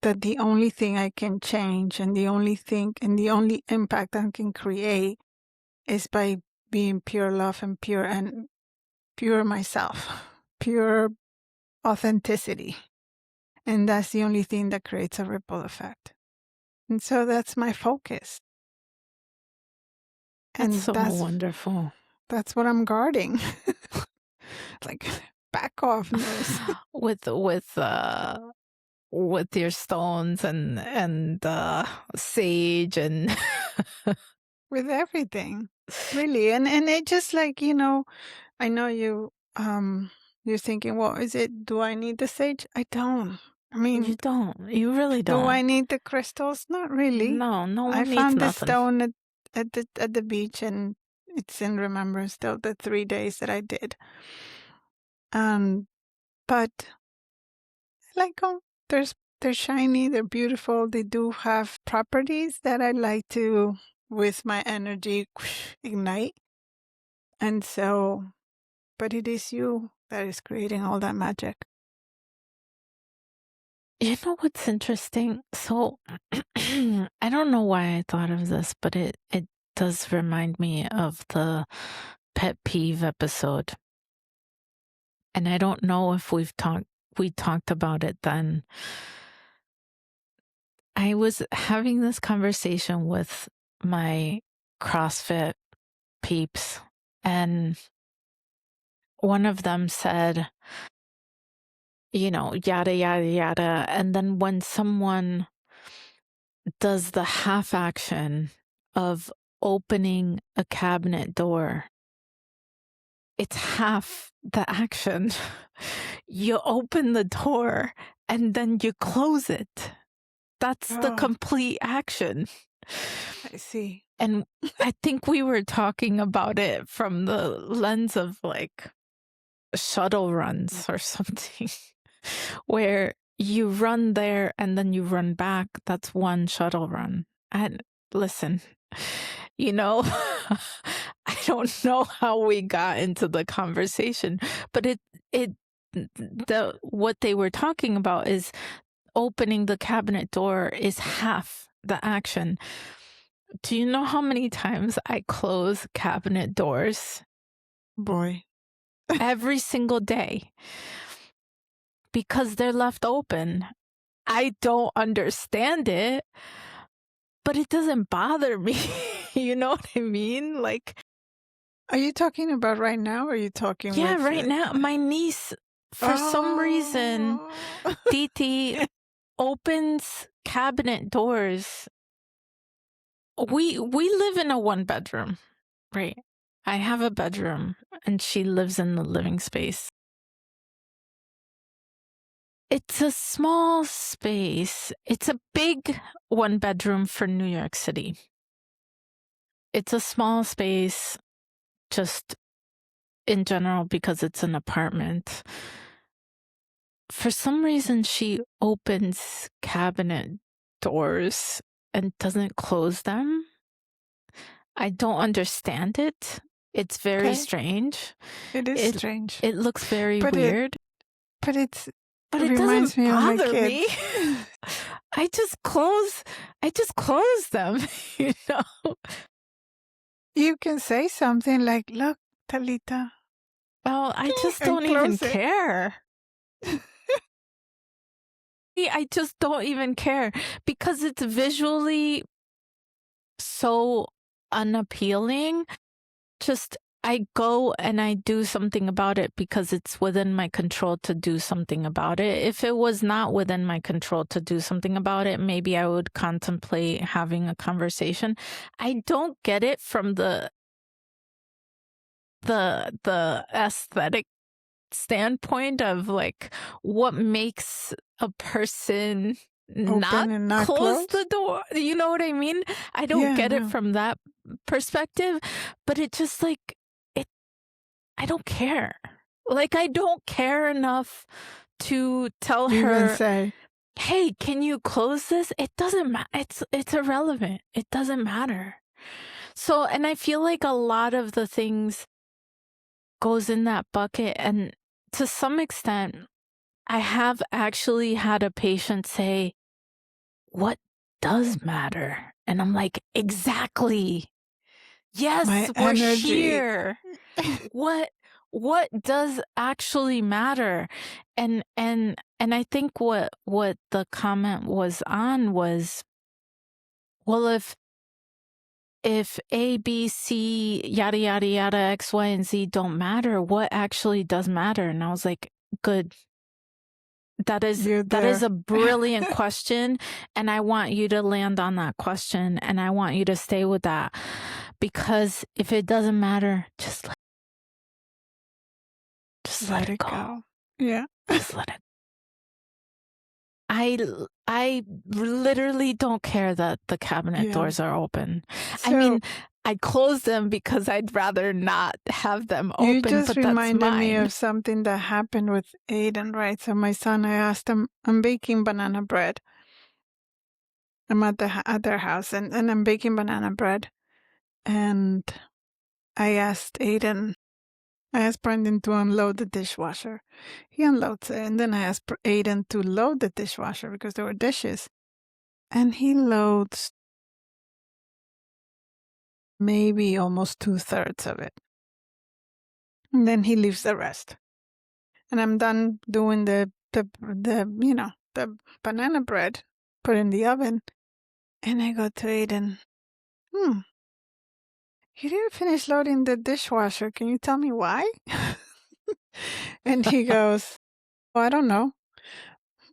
that the only thing I can change and the only impact I can create is by being pure love and pure myself, pure authenticity. And that's the only thing that creates a ripple effect. And so that's my focus. And That's so wonderful. That's what I'm guarding. Like, back off, news. with your stones and sage and With everything, really. And it just like, I know you're thinking, well, do I need the sage? I don't. I mean, you don't. You really don't. Do I need the crystals? Not really. No one I needs found nothing. the stone at the beach, and it's in remembrance of the 3 days that I did. But I like them. They're shiny. They're beautiful. They do have properties that I like to, with my energy, ignite. And so, but it is you that is creating all that magic. You know what's interesting? So I don't know why I thought of this, but it does remind me of the pet peeve episode. And I don't know if we talked about it then. I was having this conversation with my CrossFit peeps, and one of them said, yada, yada, yada. And then when someone does the half action of opening a cabinet door, it's half the action. You open the door and then you close it. That's the complete action. I see. And I think we were talking about it from the lens of like shuttle runs or something, where you run there and then you run back. That's one shuttle run. And listen, I don't know how we got into the conversation, but what they were talking about is opening the cabinet door is half the action. Do you know how many times I close cabinet doors? Boy. Every single day. Because they're left open. I don't understand it, but it doesn't bother me. You know what I mean? Like, are you talking about right now, or are you talking yeah, with right now. My niece, for some reason, Titi opens cabinet doors. We live in a 1-bedroom, right? I have a bedroom and she lives in the living space. It's a small space. It's a big 1-bedroom for New York City. It's a small space just in general because it's an apartment. For some reason, she opens cabinet doors and doesn't close them. I don't understand it. It's very strange. It is strange. It looks very weird. But it reminds me of my kids. Me. I just close them, You can say something like, look, Talita, Oh, I just and don't even close it. care. I just don't even care because it's visually so unappealing. Just I go and I do something about it because it's within my control to do something about it. If it was not within my control to do something about it, maybe I would contemplate having a conversation. I don't get it from the aesthetic standpoint of like what makes a person not Open and not close close. the door. You know what I mean? I don't Yeah, get it no. from that perspective, but it just like it I don't care. Like I don't care enough to tell Even her, say, "Hey, can you close this?" It doesn't matter. It's irrelevant. It doesn't matter. So, and I feel like a lot of the things goes in that bucket, and to some extent I have actually had a patient say, "What does matter?" And I'm like, "Exactly. my Yes, we're energy. here. What what does actually matter?" And I think what the comment was on was, well, if A, B, C, yada yada yada, X, Y, and Z don't matter, what actually does matter? And I was like, good. You're That is there. a brilliant question, and I want you to land on that question, and I want you to stay with that, because if it doesn't matter, just let it go. Yeah. Just let it. I literally don't care that the cabinet Yeah. doors are open. I So mean, I close them because I'd rather not have them you open, just but that's reminded me mine. of something that happened with Aiden, right? So my son, I asked him, I'm baking banana bread. I'm at their house and I'm baking banana bread. And I asked Brendan to unload the dishwasher. He unloads it. And then I asked Aiden to load the dishwasher because there were dishes. And he loads maybe almost 2/3 of it. And then he leaves the rest. And I'm done doing the banana bread, put in the oven. And I go to Aiden, you didn't finish loading the dishwasher. Can you tell me why? And he goes, well, I don't know.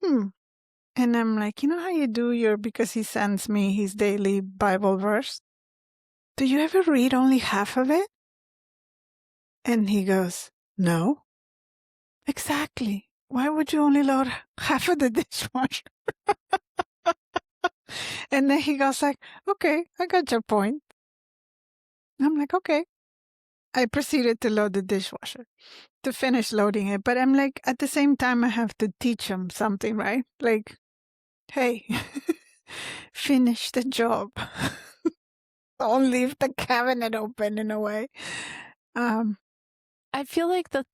And I'm like, you know how you do because he sends me his daily Bible verse. Do you ever read only half of it? And he goes, no. Exactly. Why would you only load half of the dishwasher? And then he goes like, okay, I got your point. I'm like, okay. I proceeded to load the dishwasher, to finish loading it. But I'm like, at the same time, I have to teach him something, right? Like, hey, finish the job. Don't leave the cabinet open in a way. I feel like the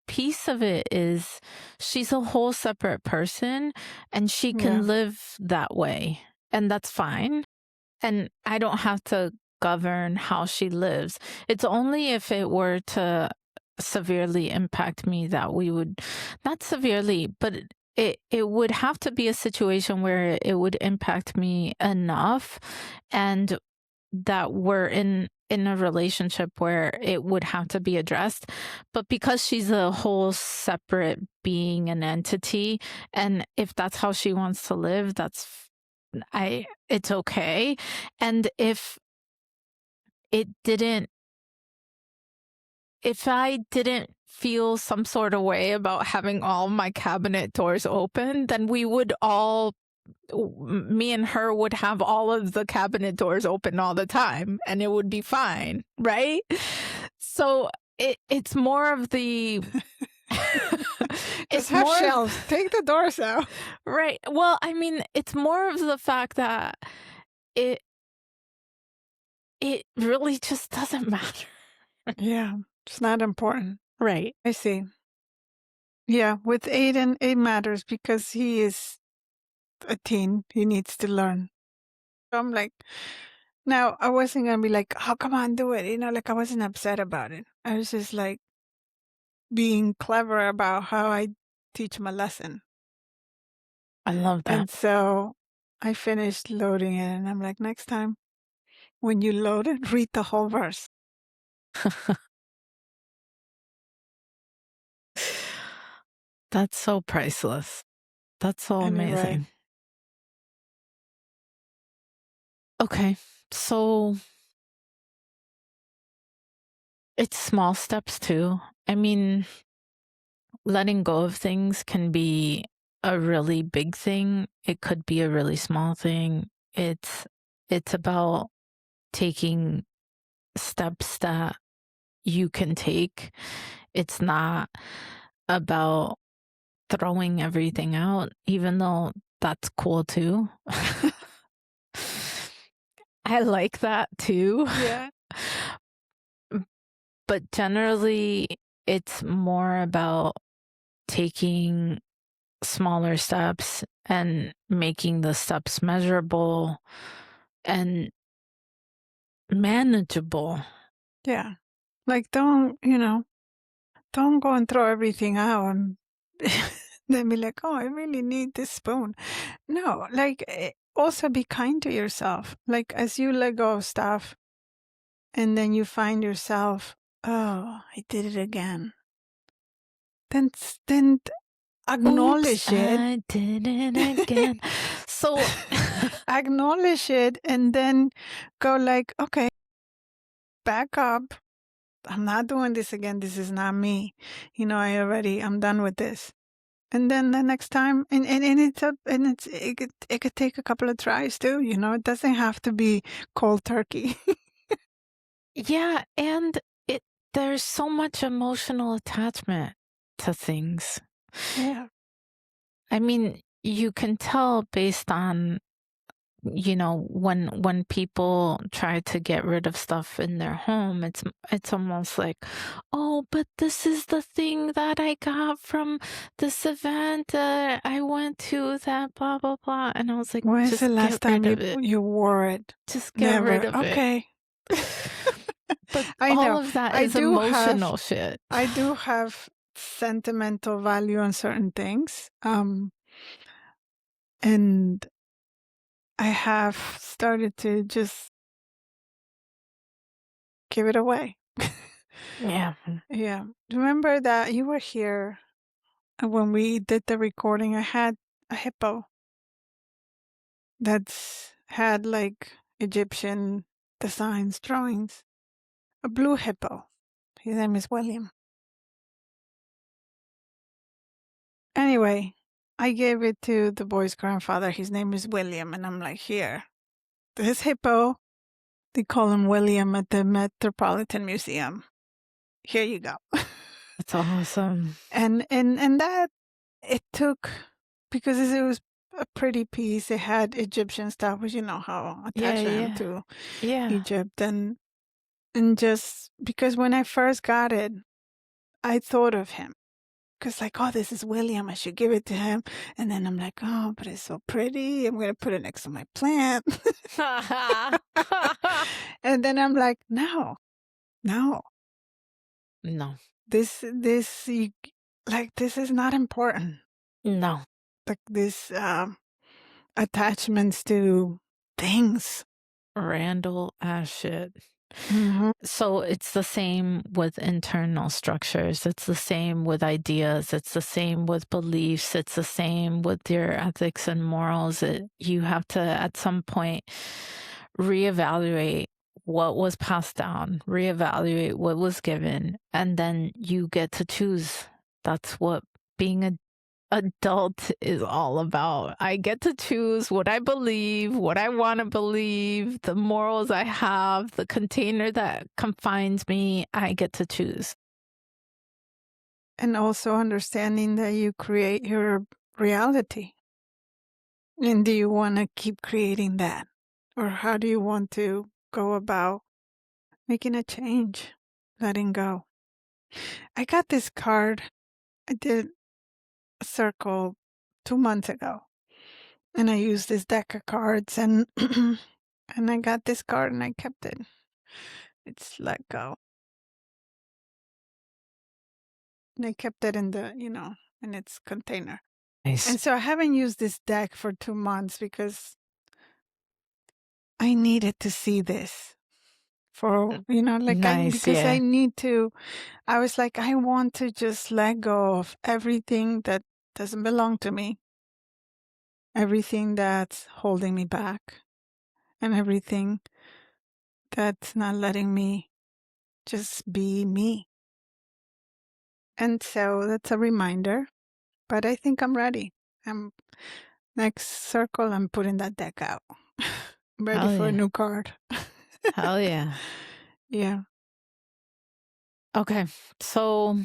piece of it is she's a whole separate person, and she can Yeah. live that way, and that's fine. And I don't have to govern how she lives. It's only if it were to severely impact me that we would, not severely, but it would have to be a situation where it would impact me enough, and that we're in a relationship where it would have to be addressed. But because she's a whole separate being and entity, and if that's how she wants to live, it's okay. And if I didn't feel some sort of way about having all my cabinet doors open, then me and her would have all of the cabinet doors open all the time, and it would be fine, right? So it's more of the Just have shelves. Take the doors out. Right. Well, I mean, it's more of the fact that it really just doesn't matter. Yeah, it's not important. Right. I see. Yeah, with Aiden, it matters because he is a teen. He needs to learn. So I'm like, now I wasn't going to be like, oh, come on, do it. Like I wasn't upset about it. I was just like, being clever about how I teach my lesson. I love that. And so I finished loading it, and I'm like, next time when you load it, read the whole verse. That's so priceless. That's so Anyway. amazing. Okay, so it's small steps too. I mean, letting go of things can be a really big thing. It could be a really small thing. It's about taking steps that you can take. It's not about throwing everything out, even though that's cool too. I like that too. Yeah. But generally, it's more about taking smaller steps and making the steps measurable and manageable. Yeah. Like, don't go and throw everything out and then be like, oh, I really need this spoon. No, like, also be kind to yourself. Like, as you let go of stuff and then you find yourself, oh, I did it again. Then acknowledge Oops, it. I did it again. So Acknowledge it and then go like, okay, back up. I'm not doing this again. This is not me. I'm done with this. And then the next time, and it could take a couple of tries too. It doesn't have to be cold turkey. yeah, and there's so much emotional attachment to things. Yeah. I mean, you can tell based on when people try to get rid of stuff in their home, it's almost like, oh, but this is the thing that I got from this event that I went to, that blah blah blah. And I was like, When's just the last get rid time of it. you wore it? Just get rid Never. of it. Okay. But I all know. of that I is do emotional shit. I do have sentimental value on certain things. And I have started to just give it away. Yeah. Yeah. Remember that you were here when we did the recording? I had a hippo that's had like Egyptian designs, drawings. A blue hippo. His name is William. Anyway, I gave it to the boy's grandfather. His name is William. And I'm like, here, this hippo, they call him William at the Metropolitan Museum. Here you go. That's awesome. And that it took, because it was a pretty piece. It had Egyptian stuff, which you know how attached I am to Egypt. And just because when I first got it, I thought of him. Because like, oh, this is William. I should give it to him. And then I'm like, oh, but it's so pretty. I'm going to put it next to my plant. And then I'm like, no. This is not important. No. Like this attachments to things. Randall ass shit. Mm-hmm. So it's the same with internal structures. It's the same with ideas. It's the same with beliefs. It's the same with your ethics and morals. You have to, at some point, reevaluate what was passed down, reevaluate what was given, and then you get to choose. That's what being an adult is all about. I get to choose what I believe, what I want to believe, the morals I have, the container that confines me. I get to choose. And also understanding that you create your reality. And do you want to keep creating that? Or how do you want to go about making a change, letting go? I got this card. I did a circle 2 months ago. And I used this deck of cards and and I got this card and I kept it. It's let go. And I kept it in the, in its container. Nice. And so I haven't used this deck for 2 months because I needed to see this for, Nice, because yeah. I need to, I was like, I want to just let go of everything that doesn't belong to me, everything that's holding me back, and everything that's not letting me just be me. And so that's a reminder, but I think I'm ready. Next circle, I'm putting that deck out. I'm ready Hell for a yeah. new card. Hell yeah. Yeah. Okay. So,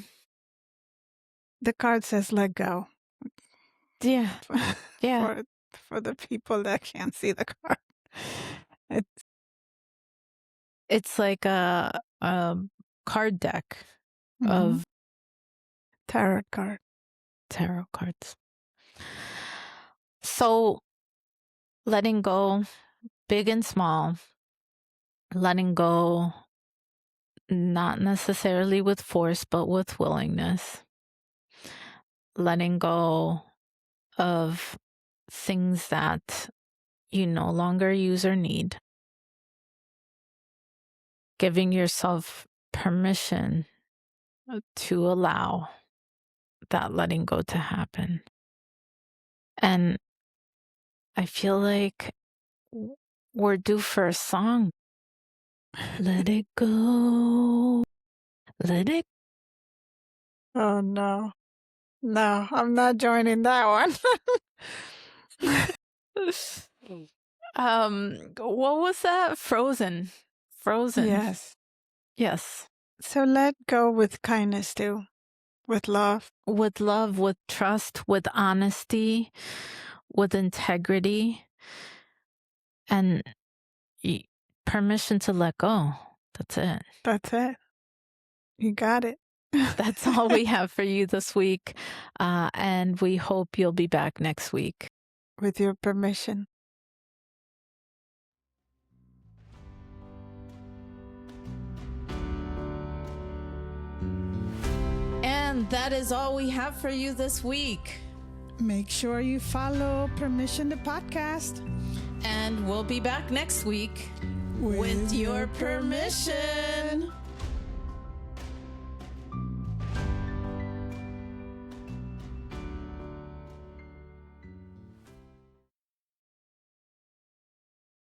The card says let go. yeah. Yeah. For the people that can't see the card. It's like a card deck Mhm. of Tarot card. tarot cards. So, letting go, big and small, letting go, not necessarily with force, but with willingness, letting go of things that you no longer use or need, giving yourself permission to allow that letting go to happen. And I feel like we're due for a song. Let it go. Let it. Oh no. No, I'm not joining that one. What was that? Frozen. Frozen. Yes. Yes. So let go with kindness too. With love. With love, with trust, with honesty, with integrity, and permission to let go. That's it. That's it. You got it. That's all we have for you this week. And we hope you'll be back next week. With your permission. And that is all we have for you this week. Make sure you follow Permission the Podcast. And we'll be back next week with your permission.